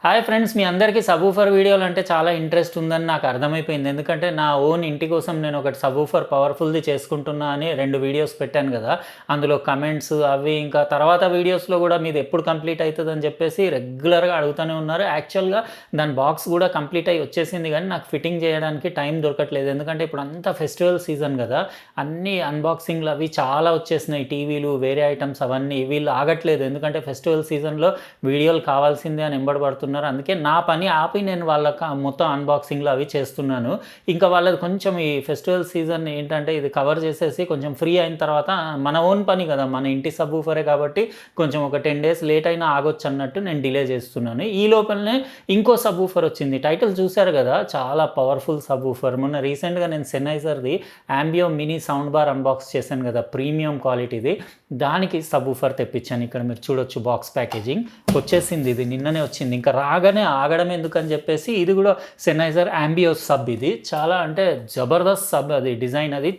Hi friends, మీ అందరికీ subwoofer వీడియోలు అంటే చాలా ఇంట్రెస్ట్ ఉందని నాకు అర్థమైపోయింది. ఎందుకంటే నా ఓన్ ఇంటి కోసం నేను ఒకటి సబ్‌వూఫర్ పవర్‌ఫుల్‌ది చేసుకుంటున్నా అని 2 వీడియోస్ పెట్టాను కదా! అందులో కమెంట్స్ అవి ఇంకా తర్వాత వీడియోస్‌లో కూడా మీది ఎప్పుడు కంప్లీట్ అయితదని చెప్పేసి రెగ్యులర్‌గా అడుగుతూనే ఉన్నారు. యాక్చువల్‌గా దాని బాక్స్ కూడా కంప్లీట్ అయ్యి వచ్చేసింది కానీ నాకు ఫిట్టింగ్ చేయడానికి టైం దొరకట్లేదు. ఎందుకంటే ఇప్పుడు అంతా ఫెస్టివల్ సీజన్ కదా! అన్నీ అన్బాక్సింగ్‌లు అవి చాలా వచ్చేసినాయి. టీవీలు, వేరే ఐటెమ్స్ అవన్నీ వీళ్ళు ఆగట్లేదు. ఎందుకంటే ఫెస్టివల్ సీజన్‌లో వీడియోలు కావాల్సిందే అని ఎంబడి పడుతున్నారు. అందుకే నా పని ఆపి నేను వాళ్ళకి మొత్తం అన్బాక్సింగ్లు అవి చేస్తున్నాను. ఇంకా వాళ్ళది కొంచెం ఈ ఫెస్టివల్ సీజన్ ఏంటంటే ఇది కవర్ చేసేసి కొంచెం ఫ్రీ అయిన తర్వాత మన ఓన్ పని కదా, మన ఇంటి సబ్‌వూఫరే కాబట్టి కొంచెం ఒక 10 డేస్ లేట్ అయినా ఆగొచ్చు అన్నట్టు నేను డిలే చేస్తున్నాను. ఈ లోపలనే ఇంకో సబ్‌వూఫర్ వచ్చింది. టైటిల్ చూశారు కదా, చాలా పవర్ఫుల్ సబ్‌వూఫర్. మొన్న రీసెంట్గా నేను సెన్నైజర్ది AMBEO mini sound bar unbox చేశాను కదా, ప్రీమియం క్వాలిటీది. దానికి సబ్‌వూఫర్ తెప్పించాను. ఇక్కడ మీరు చూడొచ్చు బాక్స్ ప్యాకేజింగ్ వచ్చేసింది. ఇది నిన్ననే వచ్చింది. ఇంకా రాగానే ఆగడం ఎందుకని చెప్పేసి ఇది కూడా సెన్నైజర్ AMBEO సబ్. ఇది చాలా అంటే జబర్దస్త్ సబ్. అది డిజైన్ అది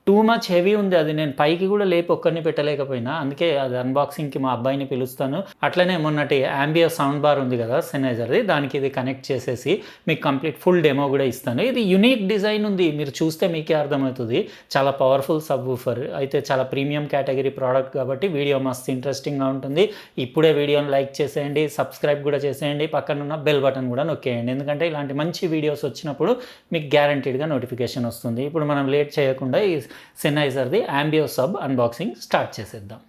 టూ మచ్ హెవీ ఉంది. అది నేను పైకి కూడా లేపి ఒక్కరిని పెట్టలేకపోయినా, అందుకే అది అన్బాక్సింగ్కి మా అబ్బాయిని పిలుస్తాను. అట్లనే మొన్నటి AMBEO సౌండ్ బార్ ఉంది కదా సెన్నైజర్ది, దానికి ఇది కనెక్ట్ చేసేసి మీకు కంప్లీట్ ఫుల్ డెమో కూడా ఇస్తాను. ఇది యునిక్ డిజైన్ ఉంది, మీరు చూస్తే మీకే అర్థమవుతుంది. చాలా పవర్ఫుల్ సబ్‌వూఫర్ అయితే చాలా ప్రీమియం కేటగిరీ ప్రోడక్ట్ కాబట్టి వీడియో మస్తు ఇంట్రెస్టింగ్గా ఉంటుంది. ఇప్పుడే వీడియోని లైక్ చేసేయండి, సబ్స్క్రైబ్ కూడా చేసేయండి, పక్కనున్న బెల్ బటన్ కూడా నొక్కేయండి. ఎందుకంటే ఇలాంటి మంచి వీడియోస్ వచ్చినప్పుడు మీకు గ్యారంటీడ్గా నోటిఫికేషన్ వస్తుంది. ఇప్పుడు మనం లేట్ చేయకుండా ఈ సెన్నైజర్ది AMBEO సబ్ అన్బాక్సింగ్ స్టార్ట్ చేసేద్దాం.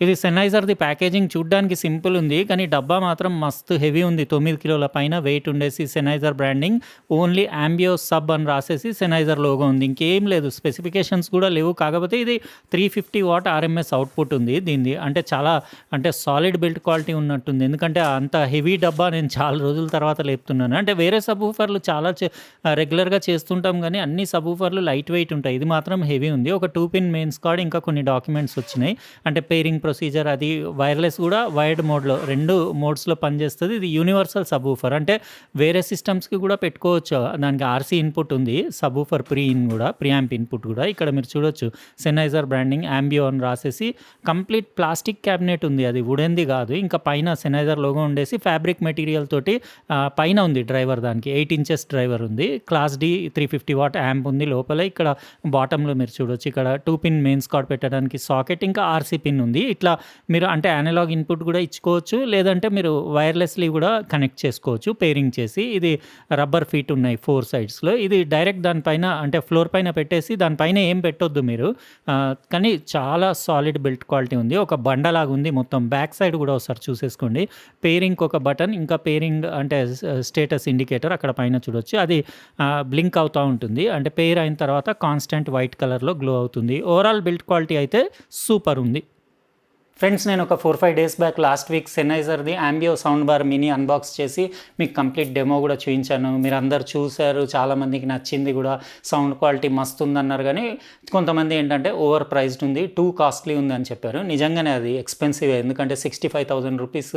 ఇది సెన్నైజర్ది ప్యాకేజింగ్ చూడ్డానికి సింపుల్ ఉంది, కానీ డబ్బా మాత్రం మస్తు హెవీ ఉంది. 9 కిలోల పైన వెయిట్ ఉండేసి సెన్నైజర్ బ్రాండింగ్, ఓన్లీ AMBEO సబ్ అని రాసేసి సెన్నైజర్ లోగో ఉంది. ఇంకేం లేదు, స్పెసిఫికేషన్స్ కూడా లేవు. కాకపోతే ఇది 350 వాట్ RMS అవుట్పుట్ ఉంది దీనిది. అంటే చాలా అంటే సాలిడ్ బిల్డ్ క్వాలిటీ ఉన్నట్టుంది. ఎందుకంటే అంత హెవీ డబ్బా నేను చాలా రోజుల తర్వాత లేపుతున్నాను. అంటే వేరే సబ్‌వూఫర్లు చాలా రెగ్యులర్గా చేస్తుంటాం, కానీ అన్ని సబ్‌వూఫర్లు లైట్ వెయిట్ ఉంటాయి. ఇది మాత్రం హెవీ ఉంది. ఒక 2 పిన్ మెయిన్స్ కార్డ్, ఇంకా కొన్ని డాక్యుమెంట్స్ వచ్చినాయి. అంటే పేరింగ్ ప్రొసీజర్, అది వైర్లెస్ కూడా వైర్డ్ మోడ్లో 2 మోడ్స్లో పనిచేస్తుంది. ఇది యూనివర్సల్ సబ్‌వూఫర్, అంటే వేరే సిస్టమ్స్కి కూడా పెట్టుకోవచ్చు. దానికి RC ఇన్పుట్ ఉంది. సబ్‌వూఫర్ ప్రీ యాంప్ ఇన్పుట్ కూడా. ఇక్కడ మీరు చూడొచ్చు సెన్నైజర్ బ్రాండింగ్ AMBEO అని రాసేసి కంప్లీట్ ప్లాస్టిక్ క్యాబినెట్ ఉంది. అది వుడెన్ది కాదు. ఇంకా పైన సెన్నైజర్ లోగో ఉండేసి ఫ్యాబ్రిక్ మెటీరియల్ తోటి పైన ఉంది డ్రైవర్. దానికి 8 ఇంచెస్ డ్రైవర్ ఉంది. క్లాస్ D 350 వాట్ యాంప్ ఉంది లోపల. ఇక్కడ బాటంలో మీరు చూడొచ్చు, ఇక్కడ 2 పిన్ మెయిన్స్ కార్డ్ పెట్టడానికి సాకెట్, ఇంకా RC పిన్ ఉంది. ఇట్లా మీరు అంటే అనలాగ్ ఇన్పుట్ కూడా ఇచ్చుకోవచ్చు, లేదంటే మీరు వైర్లెస్లీ కూడా కనెక్ట్ చేసుకోవచ్చు పేరింగ్ చేసి. ఇది రబ్బర్ ఫీట్ ఉన్నాయి 4 సైడ్స్లో. ఇది డైరెక్ట్ దానిపైన అంటే ఫ్లోర్ పైన పెట్టేసి దానిపైన ఏం పెట్టొద్దు మీరు. కానీ చాలా సాలిడ్ బిల్ట్ క్వాలిటీ ఉంది. ఒక బండలాగా ఉంది మొత్తం. బ్యాక్ సైడ్ కూడా ఒకసారి చూసేసుకోండి. పేరింగ్ ఒక బటన్, ఇంకా పేరింగ్ అంటే స్టేటస్ ఇండికేటర్ అక్కడ పైన చూడొచ్చు. అది బ్లింక్ అవుతూ ఉంటుంది. అంటే పేర్ అయిన తర్వాత కాన్స్టెంట్ వైట్ కలర్లో గ్లో అవుతుంది. ఓవరాల్ బిల్ట్ క్వాలిటీ అయితే సూపర్ ఉంది. ఫ్రెండ్స్, నేను ఒక 4-5 డేస్ బ్యాక్ లాస్ట్ వీక్ సెన్నైజర్ది AMBEO sound bar mini unbox చేసి మీకు కంప్లీట్ డెమో కూడా చూపించాను. మీరు అందరు చూశారు, చాలామందికి నచ్చింది కూడా. సౌండ్ క్వాలిటీ మస్తు ఉందన్నారు, కానీ కొంతమంది ఏంటంటే ఓవర్ ప్రైస్డ్ ఉంది, టూ కాస్ట్లీ ఉంది అని చెప్పారు. నిజంగానే అది ఎక్స్పెన్సివ్, ఎందుకంటే 65,000 రూపీస్.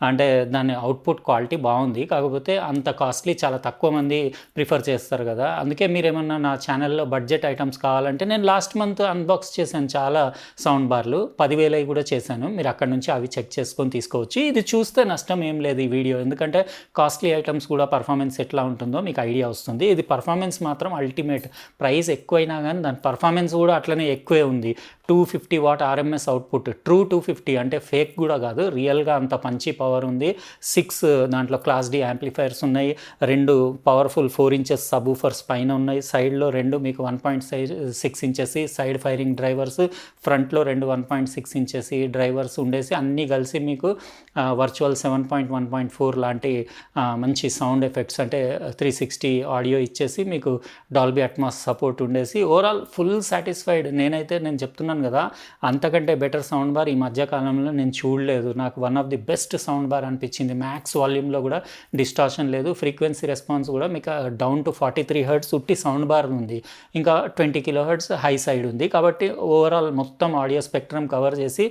అంటే దాని అవుట్పుట్ క్వాలిటీ బాగుంది, కాకపోతే అంత కాస్ట్లీ చాలా తక్కువ మంది ప్రిఫర్ చేస్తారు కదా. అందుకే మీరు ఏమన్నా నా ఛానల్లో బడ్జెట్ ఐటమ్స్ కావాలంటే, నేను లాస్ట్ మంత్ అన్బాక్స్ చేశాను చాలా సౌండ్ బార్లు, 10,000 కూడా చేశాను. మీరు అక్కడ నుంచి అవి చెక్ చేసుకొని తీసుకోవచ్చు. ఇది చూస్తే నష్టం ఏం లేదు ఈ వీడియో, ఎందుకంటే కాస్ట్లీ ఐటమ్స్ కూడా పర్ఫార్మెన్స్ ఎట్లా ఉంటుందో మీకు ఐడియా వస్తుంది. ఇది పర్ఫార్మెన్స్ మాత్రం అల్టిమేట్. ప్రైస్ ఎక్కువైనా కానీ దాని పర్ఫార్మెన్స్ కూడా అట్లనే ఎక్కువే ఉంది. 250 వాట్ RMS అవుట్పుట్, ట్రూ 250, అంటే ఫేక్ కూడా కాదు, రియల్గా అంత మంచి పవర్ ఉంది. 6 దాంట్లో క్లాస్ D యాంప్లిఫైర్స్ ఉన్నాయి. 2 పవర్ఫుల్ 4 ఇంచెస్ సబ్‌వూఫర్స్ పైన ఉన్నాయి. సైడ్లో 2 మీకు 1.6 ఇంచెస్ సైడ్ ఫైరింగ్ డ్రైవర్స్, ఫ్రంట్లో 2 1.6 ఇంచెస్ డ్రైవర్స్ ఉండేసి అన్నీ కలిసి మీకు వర్చువల్ 7.1.4 లాంటి మంచి సౌండ్ ఎఫెక్ట్స్, అంటే 360 ఆడియో ఇచ్చేసి మీకు డాల్బీ అట్మాస్ సపోర్ట్ ఉండేసి ఓవరాల్ ఫుల్ సాటిస్ఫైడ్. నేను చెప్తున్నాను కదా, అంతకంటే బెటర్ సౌండ్ బార్ ఈ మధ్యకాలంలో నేను చూడలేదు. నాకు one of the best sound bar అనిపించింది. మ్యాక్స్ వాల్యూమ్లో కూడా డిస్టార్షన్ లేదు, ఫ్రీక్వెన్సీ రెస్పాన్స్ కూడా మీకు డౌన్ టు 43 హెర్ట్జ్ ఉట్టి సౌండ్ బార్ ఉంది. ఇంకా 20 కిలో హెర్ట్జ్ హై సైడ్ ఉంది. కాబట్టి ఓవరాల్ మొత్తం ఆడియో స్పెక్ట్రమ్ కవర్ చేసి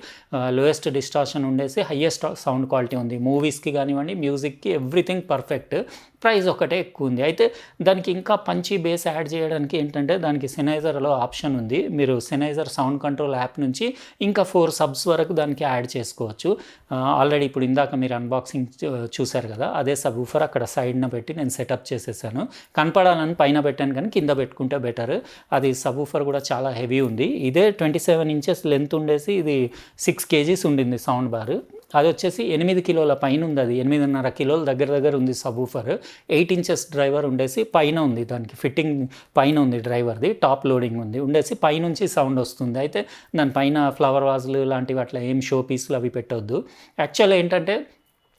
లోయెస్ట్ డిస్టార్షన్ ఉండేసి హయ్యెస్ట్ సౌండ్ క్వాలిటీ ఉంది. మూవీస్కి కానివ్వండి, మ్యూజిక్కి, ఎవ్రీథింగ్ పర్ఫెక్ట్. ప్రైస్ ఒకటే ఎక్కువ ఉంది. అయితే దానికి ఇంకా పంచి బేస్ యాడ్ చేయడానికి ఏంటంటే దానికి సెన్నైజర్లో ఆప్షన్ ఉంది. మీరు సెన్నైజర్ సౌండ్ కంట్రోల్ కంట్రోల్ యాప్ నుంచి ఇంకా 4 సబ్స్ వరకు దానికి యాడ్ చేసుకోవచ్చు. ఆల్రెడీ ఇప్పుడు ఇందాక మీరు అన్బాక్సింగ్ చూశారు కదా, అదే సబ్‌వూఫర్ అక్కడ సైడ్న పెట్టి నేను సెటప్ చేసేసాను. కనపడాలని పైన పెట్టాను కానీ కింద పెట్టుకుంటే బెటర్. అది సబ్‌వూఫర్ కూడా చాలా హెవీ ఉంది. ఇదే 27 ఇంచెస్ లెంత్ ఉండేసి ఇది 6 కేజీస్ ఉండింది సౌండ్ బార్. అది వచ్చేసి 8 కిలోల పైన ఉంది. అది 8.5 కిలోల దగ్గర ఉంది సబ్‌వూఫర్. 8 ఇంచెస్ డ్రైవర్ ఉండేసి పైన ఉంది, దానికి ఫిట్టింగ్ పైన ఉంది డ్రైవర్ది, టాప్ లోడింగ్ ఉంది ఉండేసి పైనుంచి సౌండ్ వస్తుంది. అయితే దాని పైన ఫ్లవర్ వాజులు లాంటివి అట్లా ఏం షో పీస్లు అవి పెట్టొద్దు. యాక్చువల్గా ఏంటంటే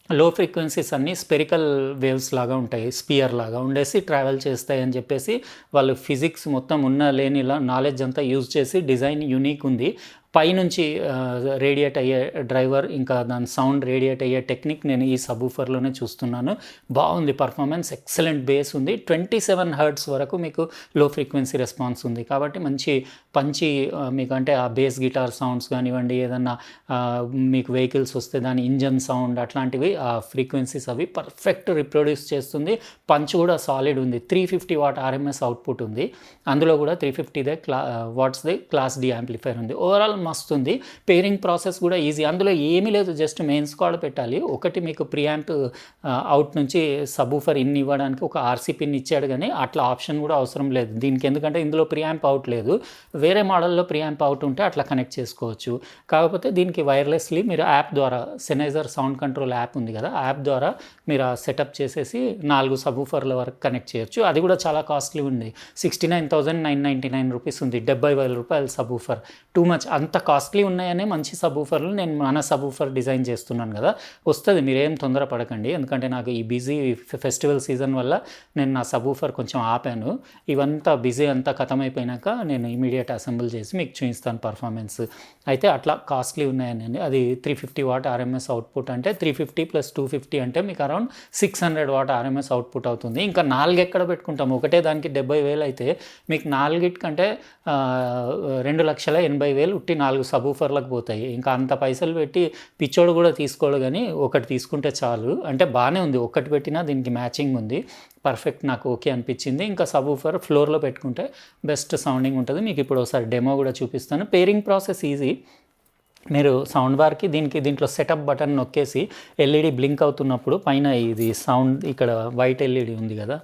లో ఫ్రీక్వెన్సీస్ అన్నీ స్పెరికల్ వేవ్స్ లాగా ఉంటాయి, స్పియర్ లాగా ఉండేసి ట్రావెల్ చేస్తాయి అని చెప్పేసి వాళ్ళు ఫిజిక్స్ మొత్తం ఉన్న లేని నాలెడ్జ్ అంతా యూజ్ చేసి డిజైన్ యూనిక్ ఉంది. పైనుంచి రేడియేట్ అయ్యే డ్రైవర్ ఇంకా దాని సౌండ్ రేడియేట్ అయ్యే టెక్నిక్ నేను ఈ సబ్‌వూఫర్లోనే చూస్తున్నాను. బాగుంది పర్ఫార్మెన్స్, ఎక్సలెంట్ బేస్ ఉంది. 27 హెర్ట్జ్ వరకు మీకు లో ఫ్రీక్వెన్సీ రెస్పాన్స్ ఉంది. కాబట్టి మంచి పంచి మీకు అంటే ఆ బేస్ గిటార్ సౌండ్స్ కానివ్వండి, ఏదన్నా మీకు వెహికల్స్ వస్తే దాని ఇంజన్ సౌండ్ అట్లాంటివి ఆ ఫ్రీక్వెన్సీస్ అవి పర్ఫెక్ట్ రిప్రొడ్యూస్ చేస్తుంది. పంచ్ కూడా సాలిడ్ ఉంది. 350 వాట్ ఆర్ఎంఎస్ అవుట్పుట్ ఉంది. అందులో కూడా 350 వాట్స్ది క్లాస్ డి యాంప్లిఫైర్ ఉంది. ఓవరాల్ మస్తు ఉంది. పేరింగ్ ప్రాసెస్ కూడా ఈజీ. అందులో ఏమీ లేదు, జస్ట్ మెయిన్ స్క్వాడ్ పెట్టాలి. ఒకటి మీకు ప్రియాంప్ అవుట్ నుంచి సబ్‌వూఫర్ ఇన్ ఇవ్వడానికి ఒక ఆర్సీ పిన్ ఇచ్చాడు, కానీ అట్లా ఆప్షన్ కూడా అవసరం లేదు దీనికి. ఎందుకంటే ఇందులో ప్రియాంప్ అవుట్ లేదు. వేరే మోడల్లో ప్రియాంప్ అవుట్ ఉంటే అట్లా కనెక్ట్ చేసుకోవచ్చు. కాకపోతే దీనికి వైర్లెస్లీ మీరు యాప్ ద్వారా సెన్నైజర్ సౌండ్ కంట్రోల్ యాప్ ఉంది కదా, యాప్ ద్వారా మీరు సెటప్ చేసేసి 4 సబ్‌వూఫర్ల వరకు కనెక్ట్ చేయొచ్చు. అది కూడా చాలా కాస్ట్లీ ఉంది. 69,999 రూపీస్ ఉంది. 70,000 రూపాయలు సబ్‌వూఫర్. Too much. అంత కాస్ట్లీ ఉన్నాయనే మంచి సబ్‌వూఫర్లు నేను మన సబ్‌వూఫర్ డిజైన్ చేస్తున్నాను కదా, వస్తుంది. మీరేం తొందరపడకండి. ఎందుకంటే నాకు ఈ బిజీ ఫెస్టివల్ సీజన్ వల్ల నేను నా సబ్‌వూఫర్ కొంచెం ఆపాను. ఇవంతా బిజీ అంతా ఖతమైపోయినాక నేను ఇమీడియట్ అసెంబుల్ చేసి మీకు చూపిస్తాను పర్ఫార్మెన్స్. అయితే అట్లా కాస్ట్లీ ఉన్నాయని. అది 350 వాట్ ఆర్ఎంఎస్ అవుట్పుట్ అంటే 350 + 250 అంటే మీకు అరౌండ్ 600 వాట్ ఆర్ఎంఎస్ అవుట్పుట్ అవుతుంది. ఇంకా 4 ఎక్కడ పెట్టుకుంటాము, ఒకటే దానికి 70,000 అయితే మీకు 4 కంటే 2,80,000 ఉట్టి 4 సబ్‌వూఫర్లకు పోతాయి. ఇంకా అంత పైసలు పెట్టి పిచ్చోడు కూడా తీసుకోడు, కానీ ఒకటి తీసుకుంటే చాలు. అంటే బాగానే ఉంది, ఒక్కటి పెట్టినా దీనికి మ్యాచింగ్ ఉంది. పర్ఫెక్ట్, నాకు ఓకే అనిపించింది. ఇంకా సబ్‌వూఫర్ ఫ్లోర్లో పెట్టుకుంటే బెస్ట్ సౌండింగ్ ఉంటుంది. మీకు ఇప్పుడు ఒకసారి డెమో కూడా చూపిస్తాను. Pairing process easy. మీరు సౌండ్ బార్కి దీంట్లో సెటప్ బటన్ నొక్కేసి ఎల్ఈడి బ్లింక్ అవుతున్నప్పుడు పైన ఇది సౌండ్ ఇక్కడ వైట్ ఎల్ఈడి ఉంది కదా,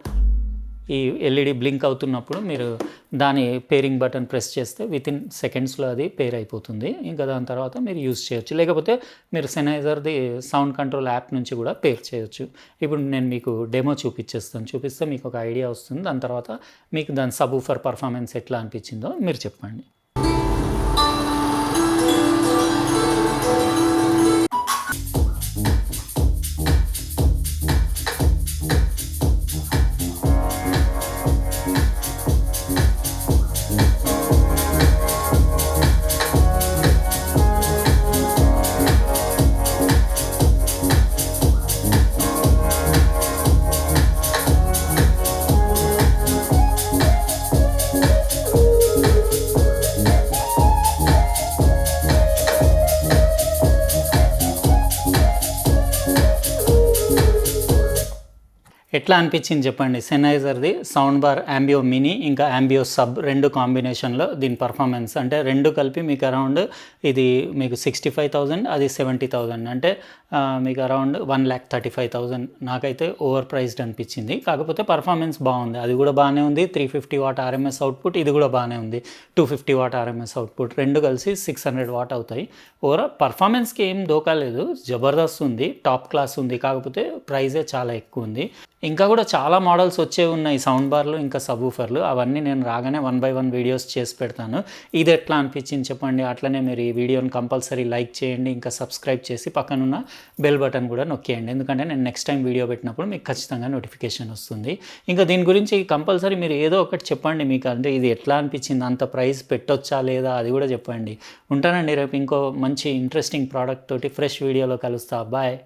ఈ ఎల్ఈడి బ్లింక్ అవుతున్నప్పుడు మీరు దాని పేరింగ్ బటన్ ప్రెస్ చేస్తే వితిన్ సెకండ్స్లో అది పేర్ అయిపోతుంది. ఇంకా దాని తర్వాత మీరు యూజ్ చేయొచ్చు. లేకపోతే మీరు సెన్నైజర్ది సౌండ్ కంట్రోల్ యాప్ నుంచి కూడా పేర్ చేయొచ్చు. ఇప్పుడు నేను మీకు డెమో చూపిస్తే మీకు ఒక ఐడియా వస్తుంది. దాని తర్వాత మీకు దాని సబ్‌వూఫర్ పర్ఫార్మెన్స్ ఎట్లా అనిపించిందో మీరు చెప్పండి. ఎట్లా అనిపించింది చెప్పండి సెన్నైజర్ది సౌండ్ బార్ AMBEO మినీ ఇంకా AMBEO సబ్ రెండు కాంబినేషన్లో దీని పర్ఫార్మెన్స్ అంటే రెండు కలిపి మీకు అరౌండ్ ఇది మీకు 65,000 అది 70,000 అంటే మీకు అరౌండ్ 1,35,000 నాకైతే ఓవర్ ప్రైస్డ్ అనిపించింది. కాకపోతే పర్ఫార్మెన్స్ బాగుంది, అది కూడా బాగానే ఉంది. 350 వాట్ ఆర్ఎంఎస్ అవుట్పుట్ ఇది కూడా బాగానే ఉంది. 250 వాట్ ఆర్ఎంఎస్ అవుట్పుట్ రెండు కలిసి 600 వాట్ అవుతాయి. ఓవరాల్ పర్ఫార్మెన్స్కి ఏం దోకా లేదు, జబర్దస్త్ ఉంది, టాప్ క్లాస్ ఉంది. కాకపోతే ప్రైజే చాలా ఎక్కువ ఉంది. ఇంకా కూడా చాలా మోడల్స్ వచ్చే ఉన్నాయి సౌండ్ బార్లు ఇంకా సబ్‌వూఫర్లు, అవన్నీ నేను రాగానే 1 by 1 వీడియోస్ చేసి పెడతాను. ఇది ఎట్లా అనిపించింది చెప్పండి. అట్లనే మీరు ఈ వీడియోని కంపల్సరీ లైక్ చేయండి, ఇంకా సబ్స్క్రైబ్ చేసి పక్కనున్న బెల్ బటన్ కూడా నొక్కేయండి. ఎందుకంటే నేను నెక్స్ట్ టైం వీడియో పెట్టినప్పుడు మీకు ఖచ్చితంగా నోటిఫికేషన్ వస్తుంది. ఇంకా దీని గురించి కంపల్సరీ మీరు ఏదో ఒకటి చెప్పండి, మీకు అంటే ఇది ఎట్లా అనిపించింది, అంత ప్రైస్ పెట్టొచ్చా లేదా అది కూడా చెప్పండి. ఉంటానండి, రేపు ఇంకో మంచి ఇంట్రెస్టింగ్ ప్రోడక్ట్ తోటి ఫ్రెష్ వీడియోలో కలుస్తా. బాయ్.